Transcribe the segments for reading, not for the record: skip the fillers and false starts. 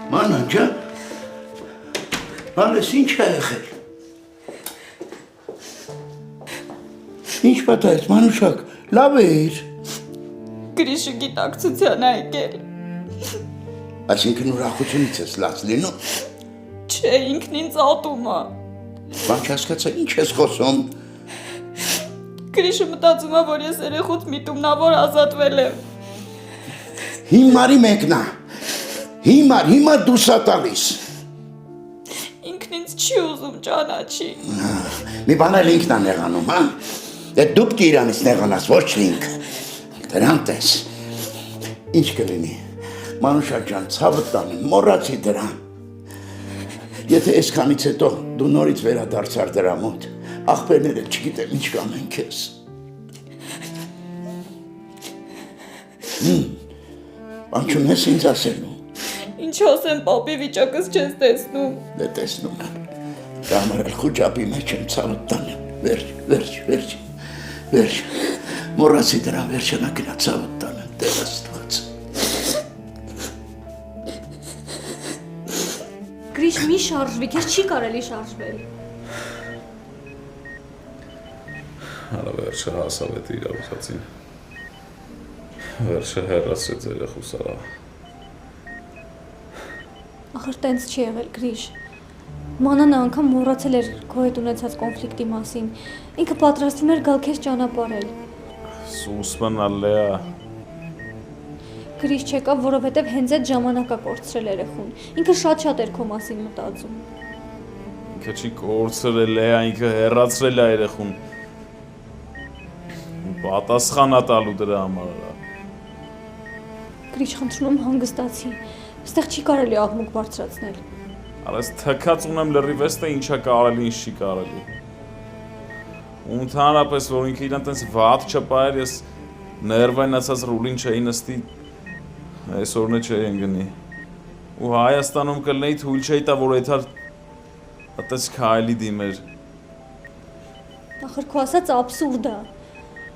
Մանա ջան, բանես ինչ է եղել։ Ինչ պատահեց, Մանուշակ, լավ էր։ Գրիշը գիտակցության է եկել։ Այսինքն ուրախությունից ես լաց լինում։ Չէ, ինքն ինձ ատում է։ Բան չհասկացա, ինչ ես խոսում։ Գրիշը մտածում է, որ ես երեխուց միտումնավոր ազատվել եմ։ Հիմարի մեկնա։ Հիմար դուրս է տալիս։ Ինքն ինձ չի ուզում ճանաչի։ Մի բան էլ ինքն է նեղանում, հա։ Դե դու պիտի իրանից նեղանաս, ոչ ինքը։ Դրան տես։ Ինչ կլինի։ Մանուշակ ջան, ցավը տանեմ, մոռացի դրան։ Եթե այսքանից հետո դու նորից վերադարձար դրա մոտ, աղբերները չգիտեմ ինչ կանեն քեզ։ Բան չունես ինձ ասելու։ Ինչ ասեմ, պապի վիճակս չես տեսնում։ Դե տեսնում եմ։ Դա համար էլ խուճապի մեջ եմ ցավը տանեմ։ Վերջ։ Մոռացի դրան վերջանակնա ցավը տանեմ, Տեր Աստված։ Գրիշ, մի շարժվի, քեզ չի կարելի շարժվել։ Հələ վերջը հասավ էդ իրավացածին։ Վերջը հեռացրեց երեխուս արա։ Ախր տենց չի եղել, Գրիշ։ Մանանը անգամ մոռացել էր քո հետ ունեցած կոնֆլիկտի մասին։ Ինքը պատրաստվում էր գալ քեզ ճանապարհել։ Սուսմանալ Լեա։ Գրիշ չեկավ, որովհետև հենց այդ ժամանակա կորցրել երեխուն։ Ինքը շատ էր քո մասին մտածում։ Ինքը չի կորցրել Լեա, ինքը հեռացրել է երեխուն։ Պատասխանա տալու դրա համար։ Գրիշ, խնդրում հանգստացի։ Այստեղ չի կարելի աղմուկ բարձրացնել։ Արես թքած ունեմ լրիվ էստե ինչա կարելի, ինչ չի կարելի։ Ու ընդհանրապես, որ ինքը իրան տենց վատ չպայր, ես ներվայնացած ռուլին չէի նստի, այսօրն չէի ընգնի։ Ու Հայաստանում կլնեի թույլ չէի տա, որ այդպես քայլի դիմեր։ Ախր քո ասած աբսուրդ է։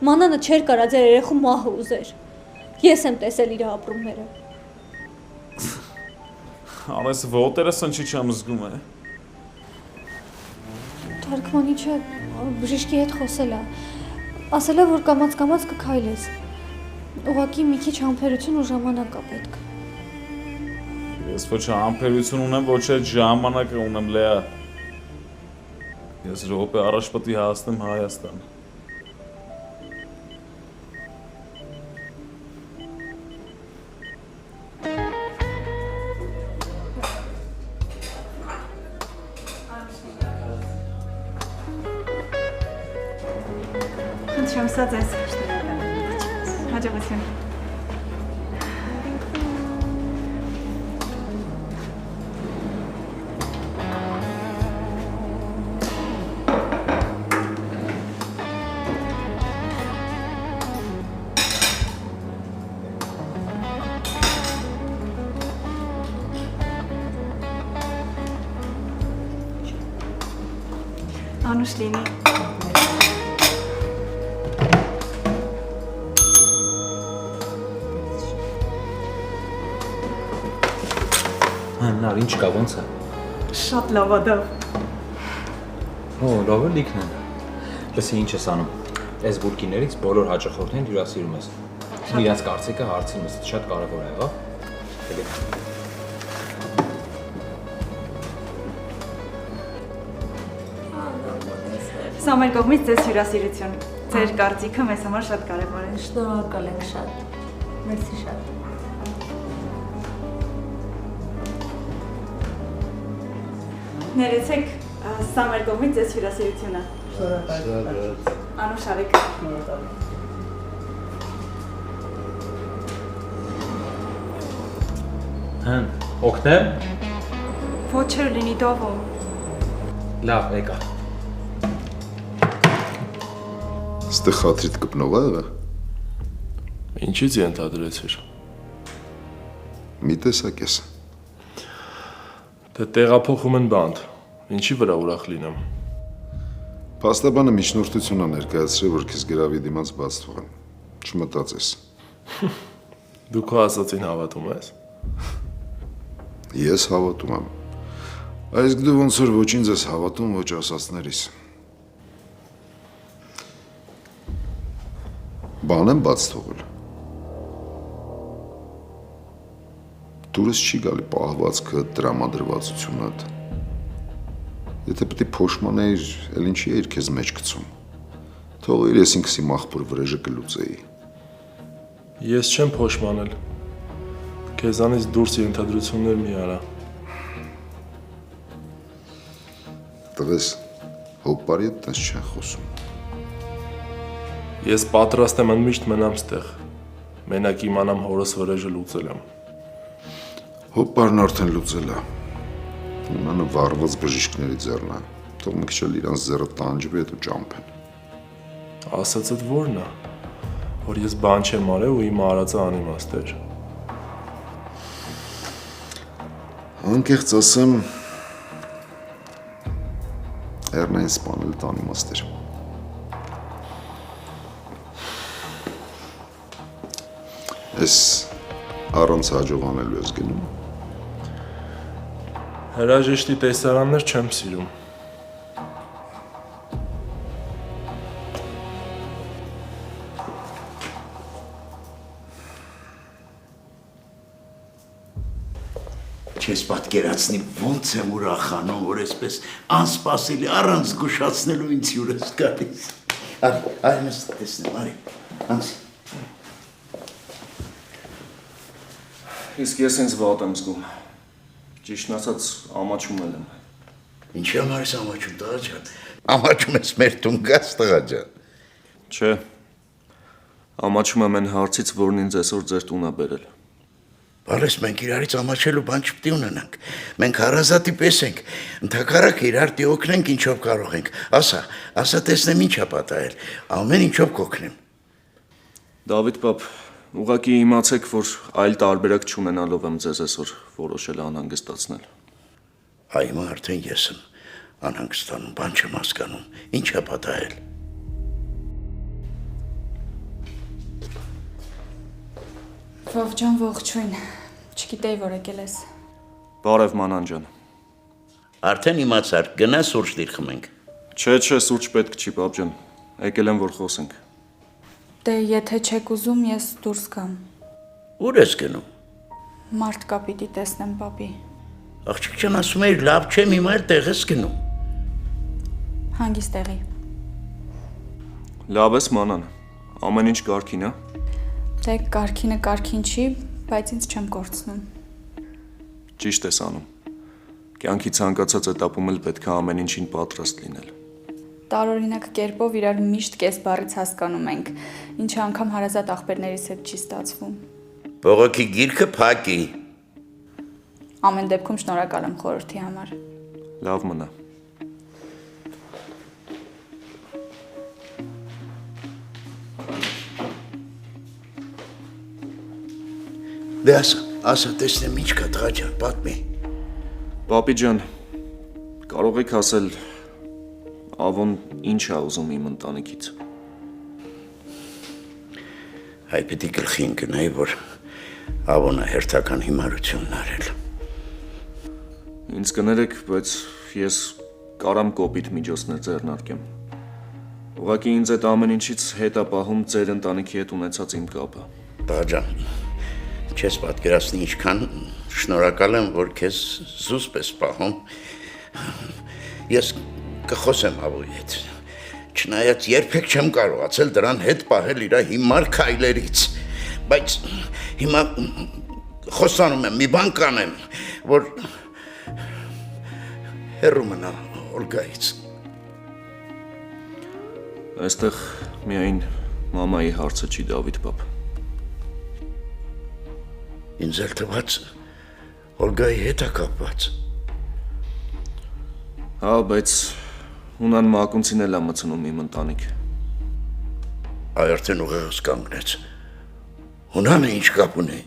Մանանը չէր կարա ձեր երեխու մահը ուզեր։ Ես եմ տեսել իր ապրումները։ Արես ոտերը սնչի չեմ զգում է։ Թարգմանիչը բժիշկի հետ խոսել է։ Ասել է, որ կամաց կքայլես։ Ուղղակի մի քիչ համբերություն ու ժամանակ է պետք։ Ես ոչ համբերություն ունեմ, ոչ էլ ժամանակ ունեմ, Լեա։ Ես րոպե առաջ պետք է հասնեմ Հայաստան։ Խնդրեմ, սա ձեզ հաջողություն։ Անուշ լինի։ Նար, ինչ կա, ոնց է։ Շատ լավ է դա։ Հո, լավ է լիքն է։ Լսի, ինչ ես անում։ Այս բուրկիներից բոլոր հաճախորդներին հյուրասիրում ես։ Իրանց կարծիքը հարցնում ես, շատ կարևոր է, եղավ։ Սա մեր կողմից ձեզ հյուրասիրություն։ Ձեր կարծիքը մեզ համար շատ կարևոր է։ Շնորհակալ ենք շատ։ Մերսի շատ։ Ներեցեք, սա մեր կողմից ձեզ հյուրասիրությունը։ Անուշ արեք։ Հն, օգնեմ։ Ոչ էր լինի դովո։ Լավ, եկա։ Ստեղ խաթրիտ կպնով է եղա։ Ինչից ենթադրեցիր։ Մի տեսակ ես։ Դե տեղափոխում են բանդ, ինչի վրա ուրախ լինեմ։ Փաստաբանը միջնորդություն է ներկայացրել, որ քեզ գրավի դիմաց բաց թողեն։ Չմտածես։ Դու քո ասածին հավատում ես։ Ես հավատում եմ։ Այս դու ոնց որ ոչ ինձ ես հավատում, ոչ ասածներիս։ Բան եմ բաց թողել։ Դուրս չի գալի պահվածքը, տրամադրվածությունդ։ Եթե պետք է փոշմանեիր, էլ ինչի էիր քեզ մեջ գցում։ Թողիր ես ինքս իմ աղբոր վրեժը կլուծեի։ Ես չեմ փոշմանել։ Քեզանից դուրս ենթադրություններ մի արա։ Տղես, հոպարի հետ տես չեն խոսում։ Ես պատրաստ եմ ընդմիշտ մնամ ստեղ։ Մենակ իմանամ հորս վրեժը լուծել եմ։ Հոպարն արդեն լուծել է։ Ունանը վառված բժիշկների ձեռն է։ Թող մի քիչ էլ իրանց ձեռը տանջվի, հետո ճամփեն։ Ասածդ ո՞րն է, որ ես բան չեմ արել ու իմ արածը անիմաստ էր։ Անկեղծ ասեմ, Էրնային սպանել անիմաստ էր։ Ես առանց հաջողանելու ես գնում։ Հրաժեշտի տեսարաններ չեմ սիրում։ Չես պատկերացնի ոնց եմ ուրախանում, որ այսպես անսպասելի առանց զգուշացնելու ինձ հյուր ես գալիս։ Արի նստի տեսնեմ, արի, անցի։ Իսկ ես ինձ վատ եմ զգում։ Ճիշտն ասած, ամաչում եմ։ Ինչի համար ես ամաչում, տղա ջան։ Ամաչում ես մեր տուն գաս, տղա ջան։ Չէ։ Ամաչում եմ այն հարցից, որն ինձ այսօր ձեր տուն է բերել։ Բարես մենք իրարից ամաչելու բան չպետք է ունենանք։ Մենք հարազատի պես ենք։ Ընդհակառակը իրար օգնենք ինչով կարող ենք։ Ասա տեսնեմ ինչ է պատահել։ Ամեն ինչով կօգնեմ։ Դավիթ պապ, ուղղակի իմացեք, որ այլ տարբերակ չունենալով եմ ձեզ այսօր որոշել անհանգստացնել։ Հիմա արդեն ես եմ անհանգստանում, բան չեմ հասկանում։ Ինչ է պատահել։ Վով ջան, ողջույն։ Չգիտեի, որ եկել ես։ Բարև մանան ջան։ Արդեն իմացար, գնա սուրճ դիր խմենք։ Չէ, սուրճ պետք չի, պապ ջան։ Եկել եմ, որ խոսենք։ Դե եթե չեք ուզում, ես դուրս գամ։ Ուր ես գնում։ Մարդ կա պիտի տեսնեմ, պապի։ Աղջիկ ջան, ասում էիր, լավ չեմ, հիմա էլ տեղ ես գնում։ Հանգիստ տեղի։ Լավ ես մանան։ Ամեն ինչ կարգին է։ Դե կարգինը կարգին չի, բայց ինձ չեմ կորցնում։ Ճիշտ ես անում։ Կյանքի ցանկացած էտապում էլ պետք է ամեն ինչին պատրաստ լինել։ Տարօրինակ կերպով իրար միշտ կես բառից հասկանում ենք, ինչը անգամ հարազատ աղբերներիս հետ չի ստացվում։ Բողոքի գիրքը փակի։ Ամեն դեպքում շնորհակալ եմ խորհրդի համար։ Լավ մնա։ Դե ասա տեսնեմ ինչ կա, տղա ջան, պատմի։ Պապի ջան, կարող եք ասել Ավոն ինչ է ուզում իմ ընտանիքից։ Հայ պիտի գլխին գնայի, որ Ավոնը հերթական հիմարությունն արել։ Ինձ կներեք, բայց ես կարամ կոպիտ միջոցներ ձեռնարկեմ։ Ուղղակի ինձ այդ ամեն ինչից հետ է պահում ձեր ընտանիքի հետ ունեցած իմ կապը։ Տղա ջան, չես պատկերացնի ինչքան շնորհակալ եմ, որ քեզ զուսպ ես պահում։ Ես կխոսեմ Ավոյի հետ։ Չնայած երբեք չեմ կարողացել դրան հետ պահել իր հիմար քայլերից, բայց հիմա խոսանում եմ, մի բան կանեմ, որ հեռու մնա Օլգայից։ Այստեղ միայն մամայի հարցը չի, Դավիթ պապ։ Ինձ էլ թվաց Օլգայի հետ է կապված։ Հա, բայց Հունան Մակունցին էլ է մտցնում իմ ընտանիք։ Արդեն ուղեղս կանգնեց։ Հունանը ինչ կապ ունի։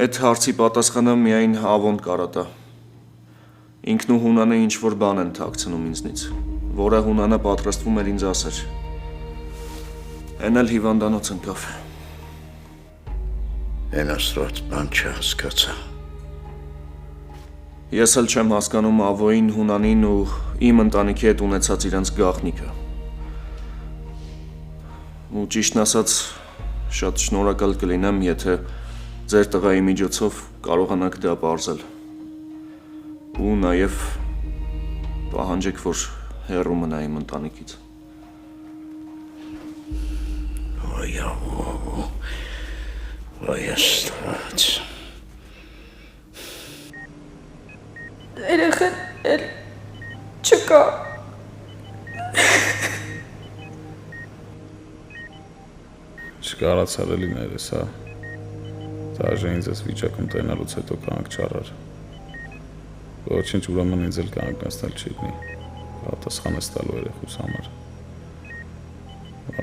Այդ հարցի պատասխանը միայն Ավոն կարա տա։ Ինքն ու Հունանը ինչ-որ բան են թաքցնում ինձնից, որը Հունանը պատրաստվում էր ինձ ասել։ Էն էլ հիվանդանոց ընկավ։ Են աստված բան չհասկացա։ Ես էլ չեմ հասկանում Ավոյին, Հունանին ու իմ ընտանիքի հետ ունեցած իրենց գաղտնիքը։ Ու ճիշտն ասած, շատ շնորհակալ կլինեմ, եթե ձեր տղայի միջոցով կարողանաք դա պարզել։ Ու նաև պահանջեք, որ հեռու մնա իմ ընտանիքից։ Ոյ աստված։ Երեխեն էլ չկա։ Չկարացար էլի ներես, հա։ Դաժե ինձ ես վիճակում տենալուց հետո կանք չարար։ Ոչինչ ուրեմն ինձ էլ կանգնեցնել չի լինի։ Պատասխան ես տալու երեխուս համար։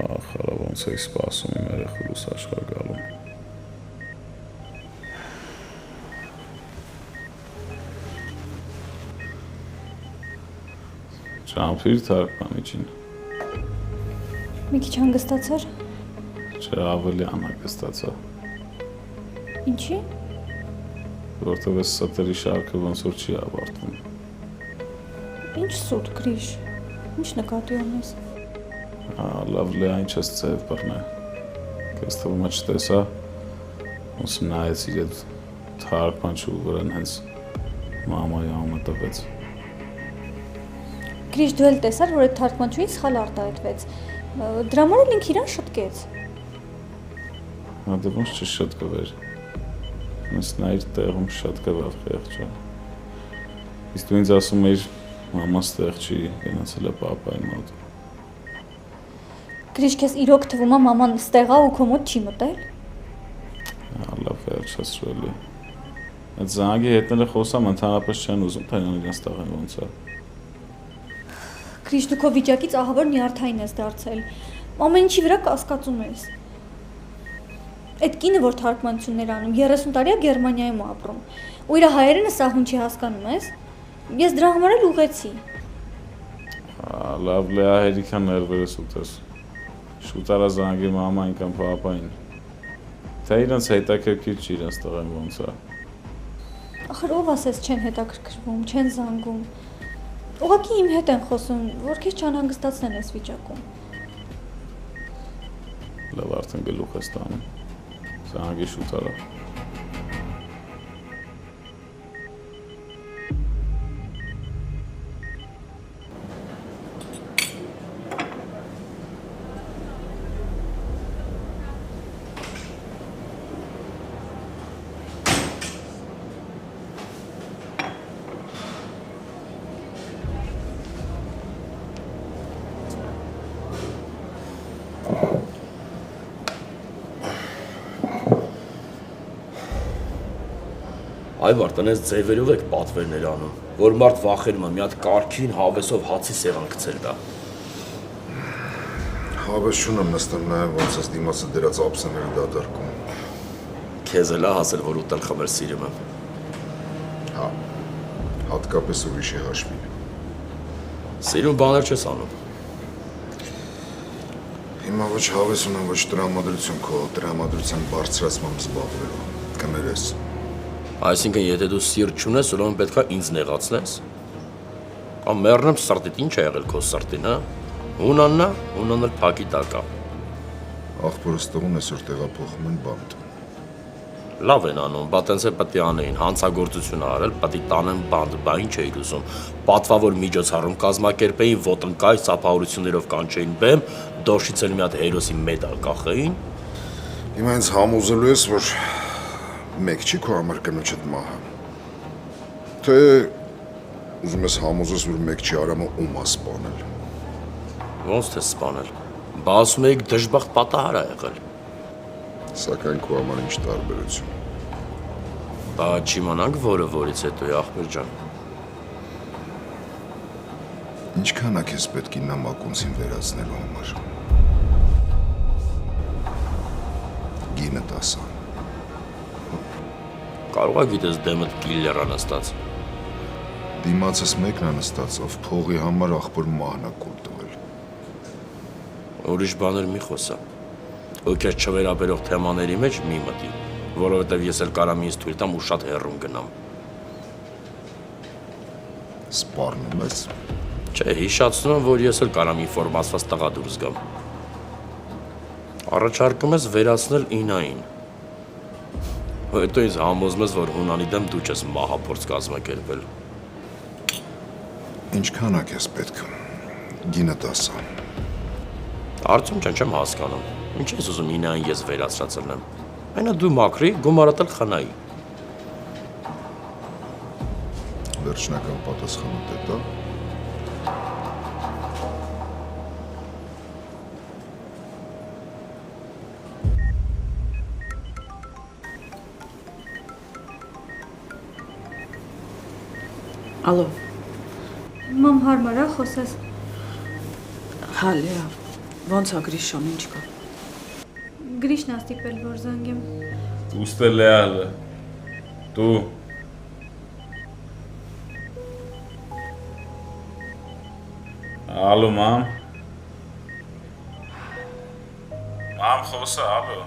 Ախ, արա ոնց էի սպասում իմ երեխուս աշխարհ գալու։ Ճամփիր թարգմանիչին։ Մի քիչ հանգստացար։ Չէ, ավելի անհանգստացա։ Ինչի՞։ Որտեվ այս սատերի շարքը ոնց որ չի ավարտվում։ Ինչ սուտ, Գրիշ։ Ինչ նկատի ունես։ Լավ լեայն չես ծև բռնե։ Քեզ թվում է չտեսա։ Ոնց նայեց իր այդ թարգմանչու վրան հենց մամայի անունը տվեց։ Գրիշ, դու էլ տեսար, որ այդ թարգմանչուին սխալ արտահայտվեց։ Դրա համար էլ ինքը իրան շտկեց։ Դե ոնց չշտկվեր։ Ես նա իր տեղում շտկվավ խեղճը։ Իսկ դու ինձ ասում էիր մամաս տեղ չի, գնացել է պապայի մոտ։ Գրիշ, քեզ իրոք թվում է մաման ստեղա ու քո մոտ չի մտել։ Լավ վերջացրու էլի։ Այդ զանգի հետները խոսամ ընդհանրապես չեն ուզում, թե իրենց տղեն ոնց է։ Գրիշ, դու քո վիճակից ահավոր նյարդային ես դարձել։ Ամեն ինչի վրա կասկածում ես։ Այդ կինը, որ թարգմանություններ անում, 30 տարի է Գերմանիայում ապրում։ Ու իր հայերենը սահուն չի հասկանում ես։ Ես դրա համար էլ ուղեցի։ Լավ լեա հերիքան ներվերս ուտես։ Շուտ արա զանգի մամային կամ պապային։ Թե իրենց հետաքրքիր չի իրենց տղեն ոնց է։ Ախր ով ասես չեն հետաքրքրվում, չեն զանգում։ Ուղղակի իմ հետ են խոսում, որ քեզ չանհանգստացնեն այս վիճակում։ Լավ արդեն գլուխ ես տանում։ Զանգի շուտ արա։ Այ վարդանես ձևերով եք պատվերներ անում, որ մարդ վախենում է մի հատ կարքին հավեսով հացի սեղան գցել դա։ Հավես չունեմ նստեմ նաև ոնց ես դիմացը դրած ափսեները դատարկում։ Քեզ էլ է հասել, որ ուտել խմել սիրում եմ։ Հա, հատկապես ուրիշի հաշվին։ Սիրուն բաներ չես անում։ Հիմա ոչ հավես ունեմ, ոչ տրամադրություն քո տրամադրության բարձրացմամբ զբաղվելու, կներես։ Այսինքն, եթե դու սիրտ չունես, ուրեմն պետք է ինձ նեղացնես։ Կամ մեռնեմ սրտիդ, ինչ է եղել քո սրտին, հա։ Հունանն է, Հունանն էլ փակի տակ է։ Աղբորս տղուն այսօր տեղափոխում են բանտ։ Լավ են անում, բա տենց է պետք է անեին, հանցագործություն արել, պետք է տանեն բանտ, բա ինչ էիր ուզում։ Պատվավոր միջոցառում կազմակերպեին, ոտնկայ ծափահարություններով կանչեին բեմ, դոշից էլ մի հատ հերոսի մեդալ կախեին։ Հիմա ինձ համոզելու ես, որ մեկ չի քո համար կնոջդ մահը։ Թե ուզում ես համոզես, որ մեկ չի Արամը ում է սպանել։ Ոնց թե սպանել։ Բա ասում եք դժբախտ պատահար է եղել։ Սակայն քո համար ինչ տարբերություն։ Բա չիմանանք որը որից հետո է ախպեր ջան։ Ինչքան է քեզ պետք իննա մակունցին վերացնելու համար։ Գինը տասա։ Կարող է գիտես դեմդ կիլլերա նստած։ Դիմացս մեկն է նստած, ով փողի համար աղբոր մահն է կուլ տվել։ Ուրիշ բաներ մի խոսա։ Ու քեզ չվերաբերող թեմաների մեջ մի մտի, որովհետև ես էլ կարամ ինձ թույլ տամ ու շատ հեռուն գնամ։ Սպառնում ես։ Չէ, հիշացնում եմ, որ ես էլ կարամ ինֆորմացված տղա դուրս գամ։ Առաջարկում ես վերացնել Ինային։ Հետո ինձ համոզում ես, որ Հունանի դեմ դու չես մահափորձ կազմակերպել։ Ինչքանակ ես պետք։ Գինը տասա։ Արդյոք չեմ հասկանում։ Ինչ ես ուզում Ինային ես վերացրած ելնեմ։ Այնա դու մաքրի, գումարատել խնայի։ Վերջնական պատասխանը դե տա։ Ալո։ Մամ հարմար է խոսես։ Հա, Լեա, ոնց է Գրիշոն, ինչ կա։ Գրիշն ա ստիպել, որ զանգեմ։ Ուստե լեալը։ Դու Ալո, մամ։ Մամ, խոսա, ալո։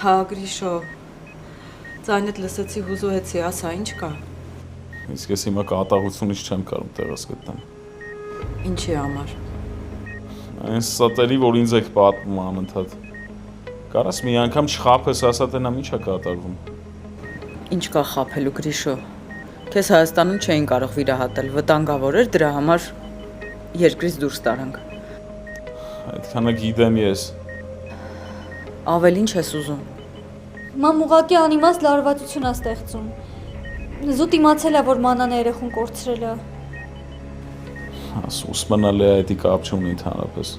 Հա, Գրիշո։ Ձայնդ լսեցի, հուզուեցի, ասա, ինչ կա։ Իսկ ես հիմա կատաղությունից չեմ կարող տեղս գտնեմ։ Ինչի համար։ Այն սատերի, որ ինձ եք պատմում անընդհատ։ Կարաս մի անգամ չխաբես, ասա տենամ ինչ է կատարվում։ Ինչ կա խաբելու, Գրիշո։ Քեզ Հայաստանում չէին կարող վիրահատել, վտանգավոր էր, դրա համար երկրից դուրս տարանք։ Այդքանը գիտեմ ես։ Ավել ինչ ես ուզում։ Մամ ուղղակի անիմաստ լարվածություն ա ստեղծում։ Զուտ իմացել ա, որ մանան երեխուն կորցրել ա։ Ասուս մնալ է այդի կապ չունի ընդհանրապես։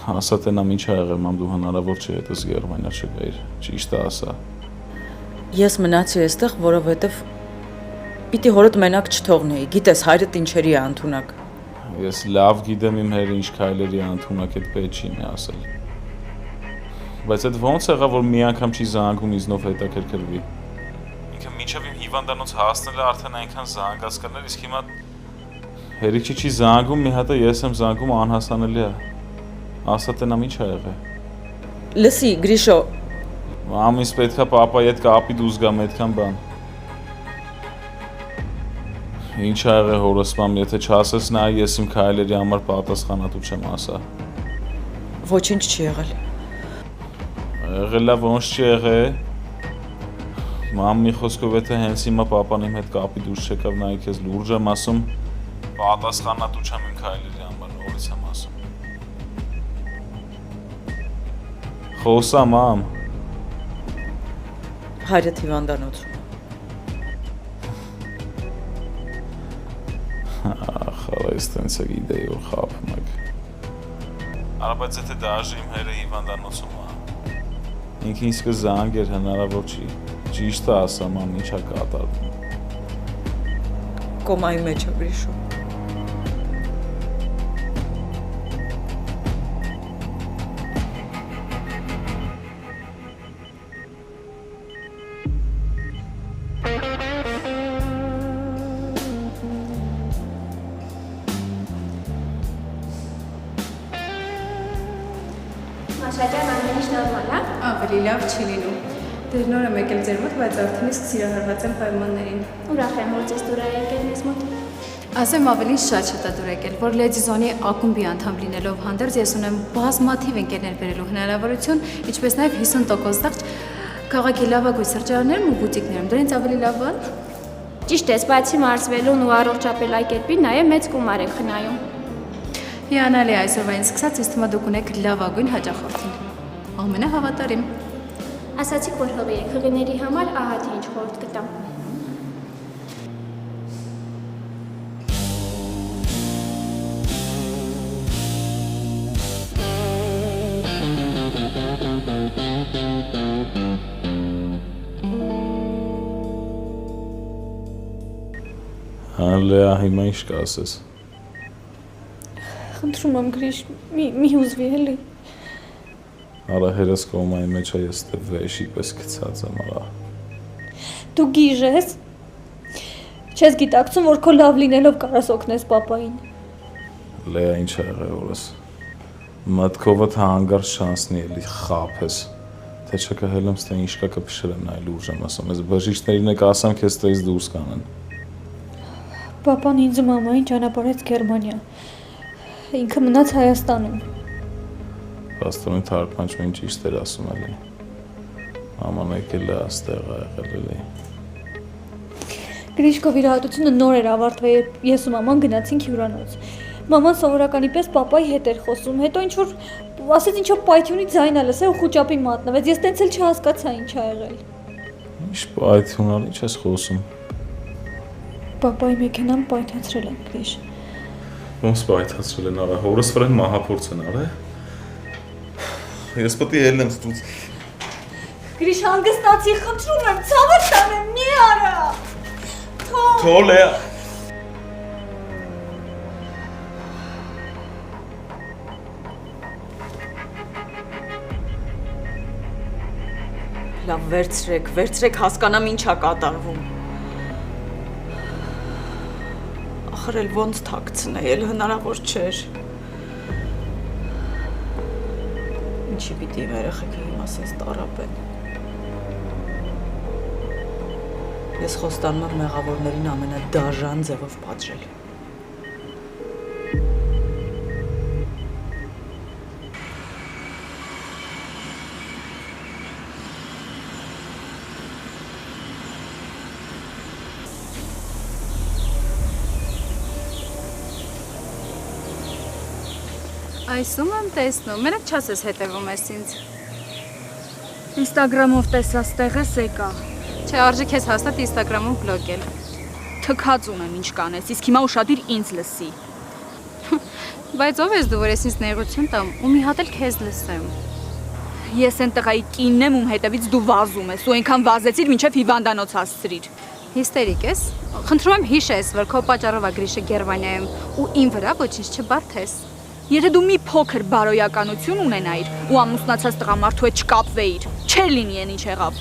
Ասա տենամ ինչ ա եղել, մամ դու հնարավոր չի հետս Գերմանիա չգայիր, ճիշտ է ասա։ Ես մնացի այստեղ, որովհետև պիտի հորդ մենակ չթողնեի, գիտես հայրդ ինչերի է ընդունակ։ Ես լավ գիտեմ իմ հերը ինչ քայլերի է ընդունակ, այդ պետք չի մի ասել։ Բայց այդ ոնց եղավ, որ մի անգամ չի զանգում իզնով հետաքրքրվի։ Ինքը մինչև իմ հիվանդանոց հասնելը արդեն այնքան զանգած կներ, իսկ հիմա հերիքի չի զանգում, մի հատ ես եմ զանգում անհասանելի է։ Ասա տենամ ինչ ա եղել։ Լսի, Գրիշո։ Մամ, ինձ պետքա պապայի հետ կապի դուրս գամ այդքան բան։ Ինչ ա եղել հորս մամ, եթե չասես նա ես իմ քայլերի համար պատասխանատու չեմ ասա։ Ոչինչ չի եղել։ Եղել է ոնց չի եղել։ Մամ մի խոսքով եթե հենց հիմա պապան իմ հետ կապի դուրս չեկավ, նայ քեզ լուրջ եմ ասում, պատասխանատու չեմ իմ քայլերի համար, նորից եմ ասում։ Խոսա մամ։ Հայրդ հիվանդանոց։ Ախ, այս տենց է գիտեի որ խափում եք։ Արա բայց եթե դաժե իմ հերը հիվանդանոցում է։ Ինքը ինձ կզանգեր հնարավոր չի։ Ճիշտ է ասա մամ, ինչ ա կատարվում։ Կոմայի մեջ է Գրիշո։ Մաշաջան ամեն ինչ նորմալ է։ Ավելի լավ չի լինում։ Դեռ նոր եմ եկել ձեր մոտ, բայց արդեն իսկ սիրահարված եմ պայմաններին։ Ուրախ եմ, որ ձեզ դուր եկել մեզ մոտ։ Ասեմ ավելին շատ շատ է դուր եկել, որ Lady Zone-ի ակումբի անդամ լինելով հանդերձ ես ունեմ բազմաթիվ ընկերներ բերելու հնարավորություն, ինչպես նաև 50% քաղաքի լավագույն սրճարաններում ու բուտիկներում։ Դրանից ավելի լավ բան։ Ճիշտ ես, բացի մարզվելուն ու առողջապելակերպին, նաև մեծ գումար եք խնայում։ Հիանալի այսօրվանից սկսած ինձ թվում է դուք ունեք լավագույն հաճախորդին։ Ամենահավատարիմ։ Ասացիք, որ հղի եք, հղիների համար ահա թե ինչ խորհուրդ կտամ։ Հալեա, հիմա ինչ կասես։ Խնդրում եմ Գրիշ, մի հուզվի էլի։ Արա հերս կոմայի մեջ է ես դե վեշի պես գցած եմ արա։ Դու գիժ ես։ Չես գիտակցում, որ քո լավ լինելով կարաս օգնես պապային։ Լեա ինչ ա եղել օրս։ Մտքովդ հանգարց շանսնի էլի խափես։ Թե չկհելեմ ստե ինչ կա կփշրեմ նայ լուրջ եմ ասում։ Ես բժիշկներին եք ասեմ քեզ տես դուրս կանեն։ Պապան ինձ ու մամային ճանապարհեց Գերմանիա։ Ինքը մնաց Հայաստանում։ Պաստորին թարգմանչուհին ճիշտ էր ասում էլի։ Մաման եկել է աստեղ եղել էլի։ Գրիշկո վիրահատությունը նոր էր ավարտվել, երբ ես ու մաման գնացինք հյուրանոց։ Մաման սովորականի պես պապայի հետ էր խոսում, հետո ինչ-որ ասեց ինչ-որ պայթյունի ձայն ա լսել ու խուճապի մատնվեց։ Ես տենց էլ չհասկացա ինչ ա եղել։ Ինչ պայթյուն ալ, ինչ ես խոսում։ Պապայի մեքենան պայթացրել են, Գրիշ։ Ոնց պայթացրել են արա, հորս վրա մահափորձ են արա։ Ես պետք է ելնեմ ստուց։ Գրիշ, հանգստացի, խնդրում եմ, ցավը տանեմ, մի արա։ Թող է։ Լավ, վերցրեք, հասկանամ ինչ ա կատարվում։ Ախր էլ ոնց թաքցնել, հնարավոր չէր։ Ինչի պիտի իմ երեխեքը հիմա սենց տառապեն։ Ես խոստանում եմ մեղավորներին ամենադաժան ձևով պատժել։ Այսում եմ տեսնում, մենակ չասես հետևում ես ինձ։ Ինստագրամով տեսած տեղես եկա։ Չէ, արժի քեզ հաստատ Instagram-ում բլոգել։ Թքած ունեմ ինչ կանես, իսկ հիմա ուշադիր ինձ լսի։ Բայց ով ես դու, որ ես ինձ նեղություն տամ ու մի հատ էլ քեզ լսեմ։ Ես են տղայի կինն եմ, ում հետևից դու վազում ես ու այնքան վազեցիր, մինչև հիվանդանոց հասցրիր։ Հիստերիկ ես։ Խնդրում եմ հիշես, որ քո պատճառով ա Գրիշը Գերմանիայում ու իմ վրա ոչինչ չբարթես։ Եթե դու մի փոքր բարոյականություն ունենայիր ու ամուսնացած տղամարդու հետ չկապվեիր, չէր լինի այն ինչ եղավ։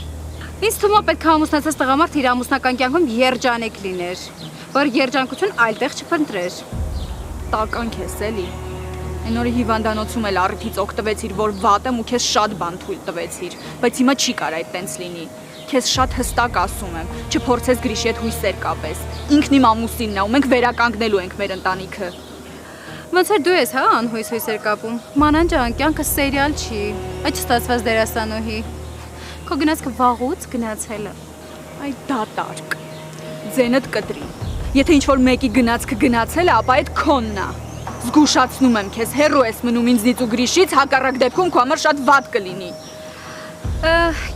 Ինձ թվում է պետք է ամուսնացած տղամարդ իր ամուսնական կյանքում երջանիկ լիներ, որ երջանկություն այլտեղ չփնտրեր։ Տական քեզ էլի։ Այն օրը հիվանդանոցում էլ առիթից օգտվեցիր, որ վատ եմ ու քեզ շատ բան թույլ տվեցիր, բայց հիմա չի կարող այդտենց լինի։ Քեզ շատ հստակ ասում եմ, չփորձես Գրիշի հետ հույսեր կապես։ Ինքն իմ ամուսինն է ու մենք վերականգնելու ենք մեր ընտանիքը։ Ոնց էր դու ես, հա, անհույս հույսեր կապում։ Մանան ջան, կյանքը սերիալ չի։ Այդ չստացված դերասանուհի։ Քո գնացքը վաղուց գնացել է։ Այ դատարկ։ Ձենդ կտրի։ Եթե ինչ-որ մեկի գնացքը գնացել է, ապա այդ քոնն է։ Զգուշացնում եմ քեզ, հեռու ես մնում ինձնից ու Գրիշից, հակառակ դեպքում քո համար շատ վատ կլինի։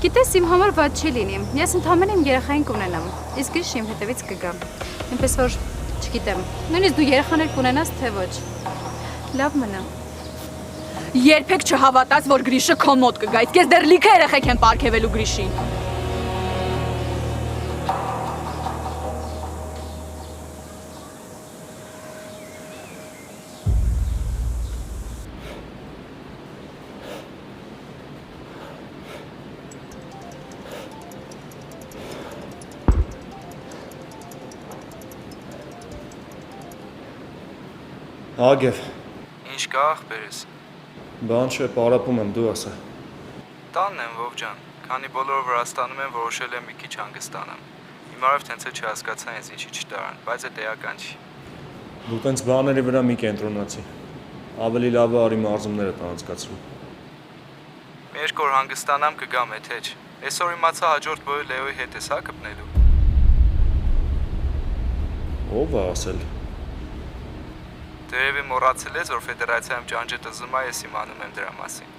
Գիտես, իմ համար վատ չի լինի։ Ես ընդհանրապես իմ երեխային կունենամ, իսկ Գրիշը իմ հետևից կգա։ Այնպես որ չգիտեմ, նույնիսկ դու երեխաներ կունենաս, թե ոչ։ Լավ մնա։ Երբեք չհավատաս, որ Գրիշը քո մոտ կգա, իսկ ես դեռ լիքը երեխեք եմ պարգևելու Գրիշին։ Ագև։ Ինչ կա ախպերս։ Բան չէ, պարապում եմ, դու ասա։ Տանն եմ, Վով ջան, քանի բոլորը Վրաստանում են, որոշել եմ մի քիչ հանգստանամ։ Հիմարով տենց էլ չհասկացա ինձ ինչի չտարան, բայց է էական չի։ Դու տենց բաների վրա մի կենտրոնացի։ Ավելի լավ է արի մարզումներդ անցկացրու։ Մի երկու օր հանգստանամ կգամ, թե չէ։ Այսօր իմացա հաջորդ բոյը Լեոյի հետ ես հա կպնելու։ Ո՞վ է ասել։ Դերևի մոռացել ես, որ ֆեդերացիայում ճանճետը զմա ես իմանում եմ դրա մասին։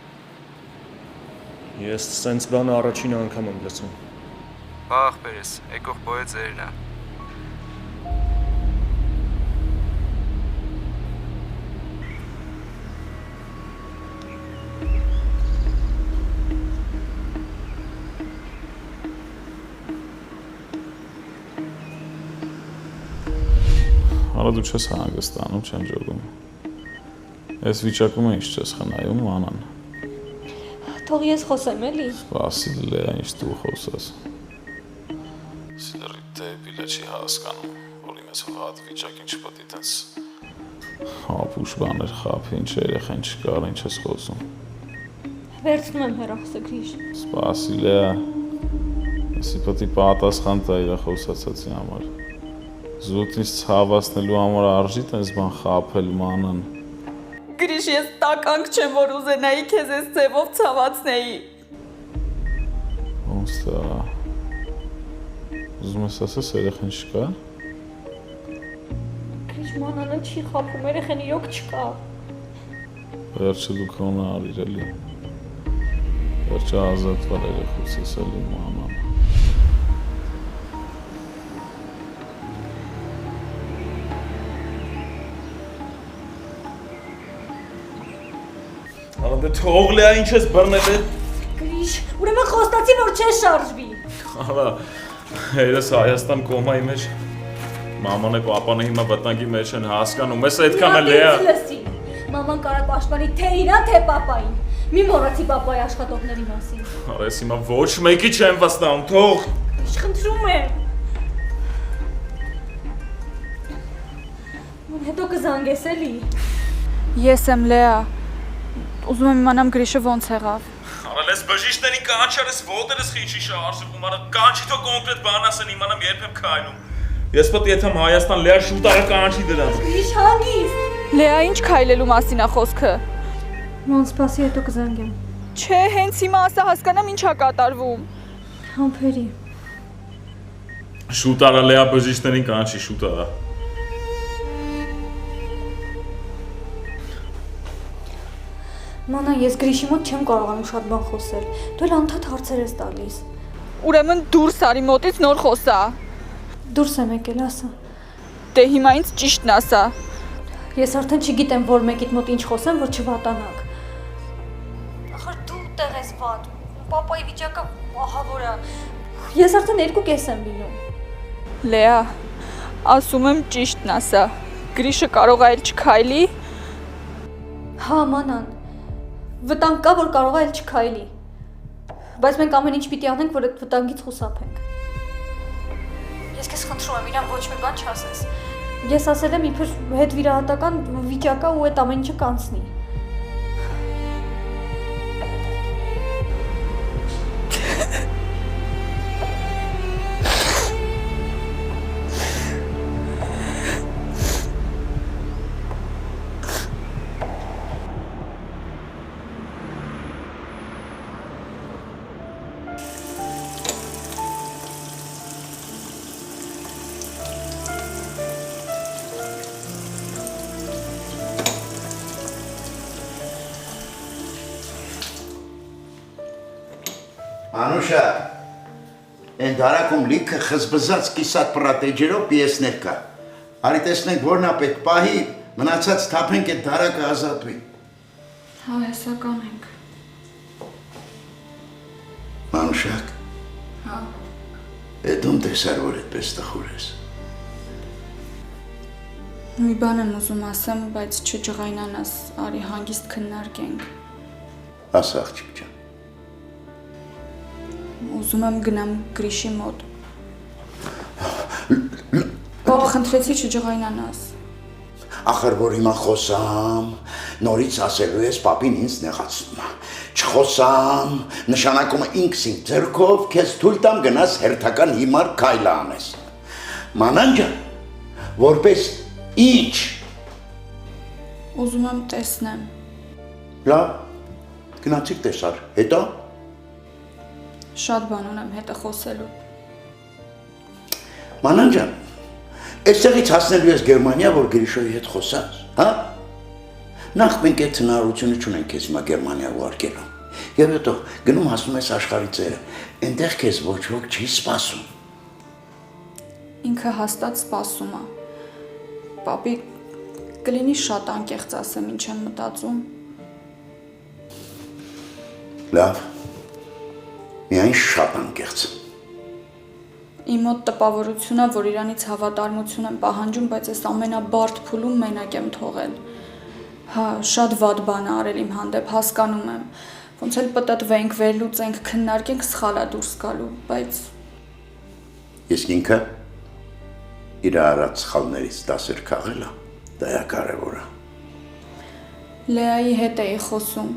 Ես սենց բանը առաջին անգամ եմ լսում։ Բա ախպերս, եկող բոյը ձերն է։ Արա դու չես հանգստանում, չեմ ջողում։ Այս վիճակում ինչ չես խնայում, Անան։ Թող ես խոսեմ էլի։ Սպասի Լեա, ինչ դու խոսես։ Սիրիտ է բիլա չի հասկանում, որ իմս վատ վիճակին չպետք է տես։ Հապուշ բաներ խափի, ինչ երեխան չկար, ինչ ես խոսում։ Վերցնում եմ հեռախոսը Գրիշ։ Սպասի Լեա։ Ասի պետք է պատասխան տա իր խոսածածի համար։ Զուտ ինձ ցավացնելու համար արժի տես բան խափել մանան։ Գրիշ, ես տականք չեմ, որ ուզենայի քեզ այս ձևով ցավացնեի։ Ոնց է։ Ուզում ես ասես երեխան չկա։ Գրիշ, մանանը չի խափում, երեխան իրոք չկա։ Վերջը դու քոնը արիր էլի։ Վերջը ազատվել երեխուց ես էլի մանան։ Դե թող լեա ինչ ես բռնել է։ Գրիշ, ուրեմն խոստացի, որ չես շարժվի։ Արա, երես Հայաստան կոմայի մեջ, մաման է պապանը հիմա վտանգի մեջ են հասկանում, ես այդքան է լեա։ Մաման կարա պաշտպանի թե իրան, թե պապային։ Մի մոռացի պապայի աշխատողների մասին։ Արա, ես հիմա ոչ մեկի չեմ վստահում, թող։ Գրիշ, խնդրում եմ։ Հետո կզանգես էլի։ Ես եմ Լեա։ Ուզում եմ իմանամ Գրիշը ոնց եղավ։ Արա, ես բժիշկներին կանչար, ես ոտերս խիչի շարժվում, արա կանչի թող կոնկրետ բան ասեն, իմանամ երբ եմ քայլում։ Ես պետք է եթե Հայաստան Լեա շուտ արա կանչի դրանց։ Գրիշ, հանգիստ։ Լեա, ինչ քայլելու մասին է խոսքը։ Ոնց սպասի, հետո կզանգեմ։ Չէ, հենց հիմա ասա հասկանամ ինչ է կատարվում։ Համբերի։ Շուտ արա Լեա բժիշկներին կանչի, շուտ արա։ Մանա, ես Գրիշի մոտ չեմ կարողանում շատ բան խոսել։ Դու էլ անդադ հարցեր ես տալիս։ Ուրեմն դուրս արի մոտից նոր խոսա։ Դուրս եմ եկել, ասա։ Դե հիմա ինձ ճիշտն ասա։ Ես արդեն չգիտեմ, որ մեկիդ մոտ ինչ խոսեմ, որ չվատանաք։ Ախր դու տեղ ես վատ։ Պապայի վիճակը ահավոր է։ Ես արդեն 2.5 եմ լինում։ Լեա, ասում եմ ճիշտն ասա։ Գրիշը կարող է այլ չքայլի։ Հա, մանան։ Վտանգ կա, որ կարող է այլ չքայլի։ Բայց մենք ամեն ինչ պիտի անենք, որ այդ վտանգից խուսափենք։ Ես քեզ խնդրում եմ, իրան ոչ մի բան չասես։ Ես ասել եմ իբր հետ վիրահատական վիճակա ու այդ ամեն ինչը կանցնի։ Անուշա, են դարակում լիքը խզբզած կիսատ պրատեջերով պիեսներ կա։ Արի տեսնենք որն է պետք պահի, մնացած թափենք այդ դարակը ազատվի։ Հա, հեսա կանենք։ Մանուշակ։ Հա։ Դու տեսար, որ այդպես տխուր ես։ Մի բան եմ ուզում ասեմ, բայց չջղայնանաս, արի հանգիստ քննարկենք։ Ասա աղջիկ ջան։ Ուզում եմ գնամ Գրիշի մոտ։ Պապ, խնդրեցի չջղայնանաս։ Ախր որ հիմա խոսամ, նորից ասելու ես պապին ինձ նեղացնում է։ Չխոսամ, նշանակում է ինքս իմ ձեռքով քեզ թույլ տամ գնաս հերթական հիմար քայլ անես։ Մանան ջան, որպես ինչ։ Ուզում եմ տեսնեմ։ Լավ, գնացիք տեսար, հետո։ Շատ բան ունեմ հետը խոսելու։ Մանան ջան, այստեղից հասնելու ես Գերմանիա, որ Գրիշոյի հետ խոսած, հա։ Նախ մենք այդ հնարավորությունը չունենք քեզ հիմա Գերմանիա ուղարկելու։ Եվ հետո գնում հասնում ես աշխարհի ծերը, այնտեղ քեզ ոչ ոք չի սպասում։ Ինքը հաստատ սպասում է։ Պապի, կլինի շատ անկեղծ ասեմ ինչ եմ մտածում։ Լավ։ Միայն շատ անկեղծ։ Իմ մոտ տպավորությունն է, որ իրանից հավատարմություն եմ պահանջում, բայց այս ամենաբարդ փուլում մենակ եմ թողել։ Հա, շատ վատ բան է արել իմ հանդեպ, հասկանում եմ։ Ոնց էլ պտտվենք, վերլուծենք, քննարկենք, սխալ է դուրս գալու, բայց Իսկ ինքը իր արած սխալներից դասեր քաղել է, դա է կարևորը։ Լեայի հետ էի խոսում։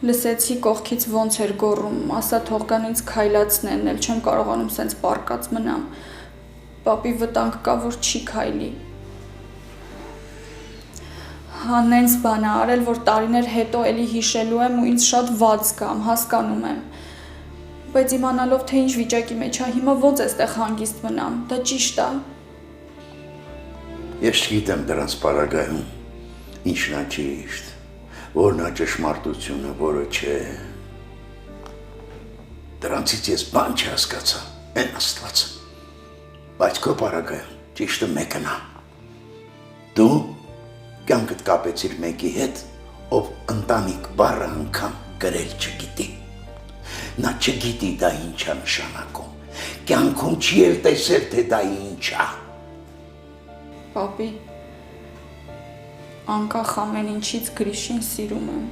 Լսեցի կողքից ոնց էր գոռում, ասա թող գան ինձ քայլացնեն, էլ չեմ կարողանում սենց պառկած մնամ։ Պապի վտանգ կա, որ չի քայլի։ Հանենց բան է արել, որ տարիներ հետո էլի հիշելու եմ ու ինձ շատ վատ զգամ, հասկանում եմ։ Բայց իմանալով, թե ինչ վիճակի մեջ է, հիմա ոնց էստեղ հանգիստ մնամ, դա ճիշտ է։ Ես չգիտեմ դրանց պարագայում ինչն է ճիշտ, որն է ճշմարտությունը, որը չէ։ Դրանցից ես բան չհասկացա, են Աստված։ Բայց քո պարագայում ճիշտը մեկն է։ Դու կյանքդ կապեցիր մեկի հետ, ով ընտանիք բառը անգամ գրել չգիտի։ Նա չգիտի դա ինչ է նշանակում։ Կյանքում չի էլ տեսել, թե դա ինչ է։ Պապի, անկախ ամեն ինչից Գրիշին սիրում եմ։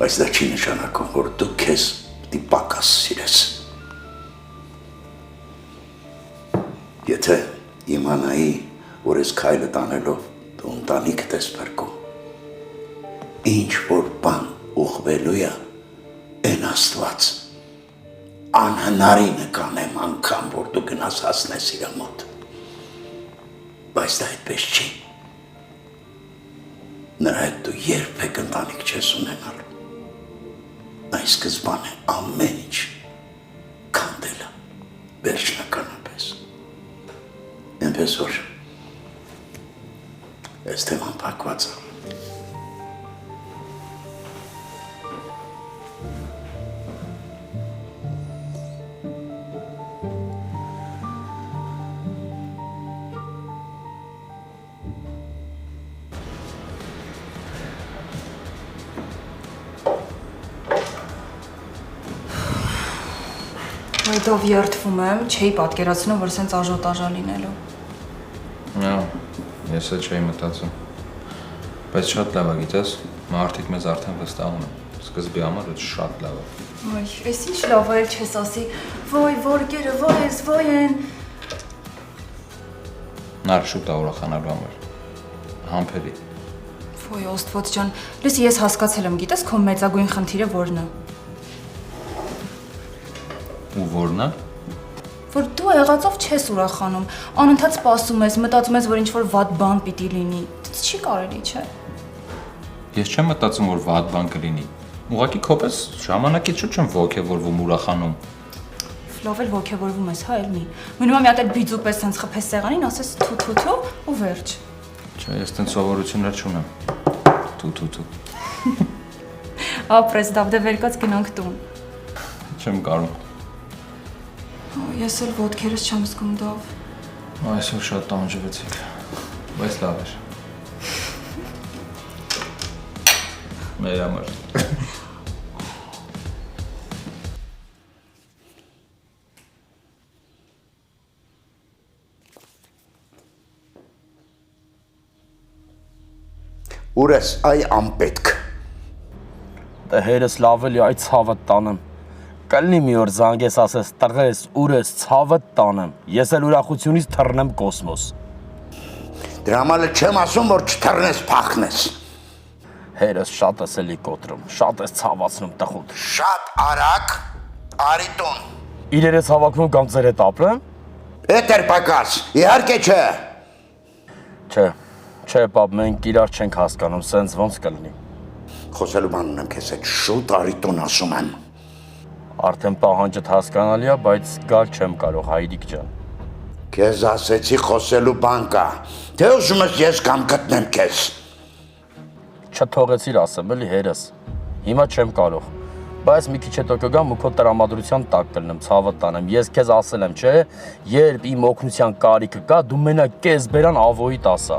Բայց դա չի նշանակում, որ դու քեզ պիտի պակաս սիրես։ Եթե իմանայի, որ ես քայլը տանելով դու ընտանիքդ ես փրկում, ինչ որ բան ուղղվելու է, են Աստված, անհնարինը կանեմ անգամ, որ դու գնաս հասնես իր մոտ։ Բայց դա այդպես չի։ Նրա հետ դու երբեք ընտանիք չես ունենալու։ Այս սկզբանը ամեն ինչ քանդել է, վերջնականապես։ Այնպես որ այս թեման փակված է։ Այդով երդվում եմ, չէի պատկերացնում, որ սենց աժոտաժա լինելու։ Ես էլ չէի մտածում։ Բայց շատ լավ է, գիտես, մարդիկ մեզ արդեն վստահում են։ Սկզբի համար դա շատ լավ է։ Ոյ, էս ինչ լավ է, չես ասի, ոյ, որգերը, ոյ ես, ոյ են։ Նար շուտ է ուրախանալու համար։ Համբերի։ Ոյ, Աստված ջան, լսի, ես հասկացել եմ, գիտես, քո մեծագույն խնդիրը որն է։ Ու որն է։ Որ դու եղածով չես ուրախանում, անընդհատ սպասում ես, մտածում ես, որ ինչ-որ վատ բան պիտի լինի։ Դա չի կարելի, չէ։ Ես չեմ մտածում, որ վատ բան կլինի։ Ուղղակի քոպես ժամանակից շուտ չեմ ոգևորվում, ուրախանում։ Լավ էլ ոգևորվում ես, հա, էլի։ Մնում է մի հատ էլ բիձու պես հենց խփես սեղանին, ասես թու ու վերջ։ Չէ, ես տենց սովորություններ չունեմ։ Թու։ Ապրես, դավդե վերկած գնանք տուն։ Չեմ կարող։ Ես էլ ոտքերս չեմ զգում դավ։ Այսօր շատ տանջվեցիք, բայց լավ էր։ Մեր համար։ Ուր ես, այ անպետք։ Դե հերս լավ էլի այդ ցավը տանեմ։ Կլինի մի օր զանգես ասես տղես, ուր ես, ցավը տանեմ։ Ես էլ ուրախությունից թռնեմ կոսմոս։ Դրա համար չեմ ասում, որ չթռնես, փախնես։ Հերս շատ ես էլի կոտրում, շատ ես ցավացնում տխուտ։ Շատ արագ, արի տուն։ Իրերս հավակնում կամ ձեր հետ ապրեմ։ Պետեր պակաս, իհարկե չէ։ Չէ, պապ, մենք իրար չենք հասկանում, սենց ոնց կլինի։ Խոսելու բան ունեմ քեզ հետ, շուտ արի տուն ասում եմ։ Արդեն պահանջդ հասկանալի է, բայց գալ չեմ կարող, Հայրիկ ջան։ Քեզ ասեցի խոսելու բան կա, թե ուզում ես ես կամ գտնեմ քեզ։ Չթողեցիր ասեմ, էլի հերս։ Հիմա չեմ կարող։ Բայց մի քիչ հետո կգամ ու քո տրամադրության տակ կլնեմ, ցավը տանեմ։ Ես քեզ ասել եմ, չէ, երբ իմ օգնության կարիքը կա, դու մենակ կես բերան ավոյիդ ասա։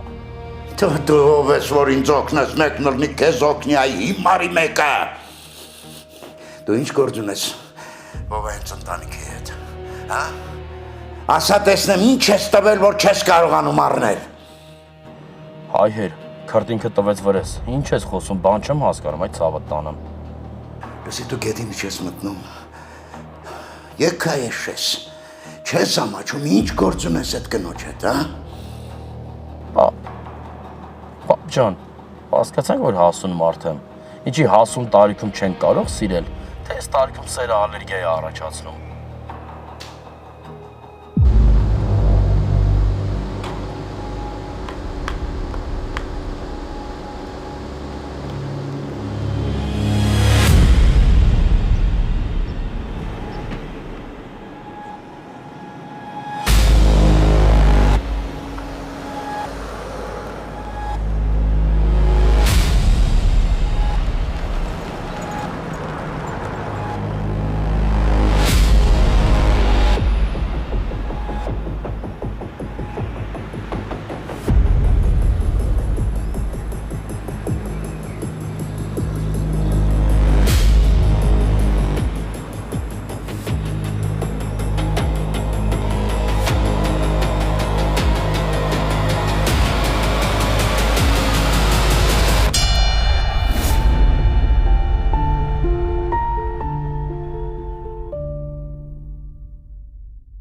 Դու ով ես, որ ինձ օգնես, մեկն ըլնի քեզ օգնի, այ հիմարի մեկը։ Դու ինչ գործ ունես, ով է հենց ընտանիքի հետ, հա? Ասա տեսնեմ, ինչ ես տվել, որ չես կարողանում առնել։ Հայհեր, քրտինքը տվեց վրես, ինչ ես խոսում, բան չեմ հասկանում, այդ ցավը տանեմ։ Լսի, դու գետին չես մտնում, եկա ես, չես ամաչում, ինչ գործ ունես այդ կնոջ հետ, հա? Պապ ջան, հասկացանք, որ հասուն մարդ եմ, ինչի հասուն տարիքում չեն կարող սիրել, թե այս տարիքում սերը ալերգիա է առաջացնում։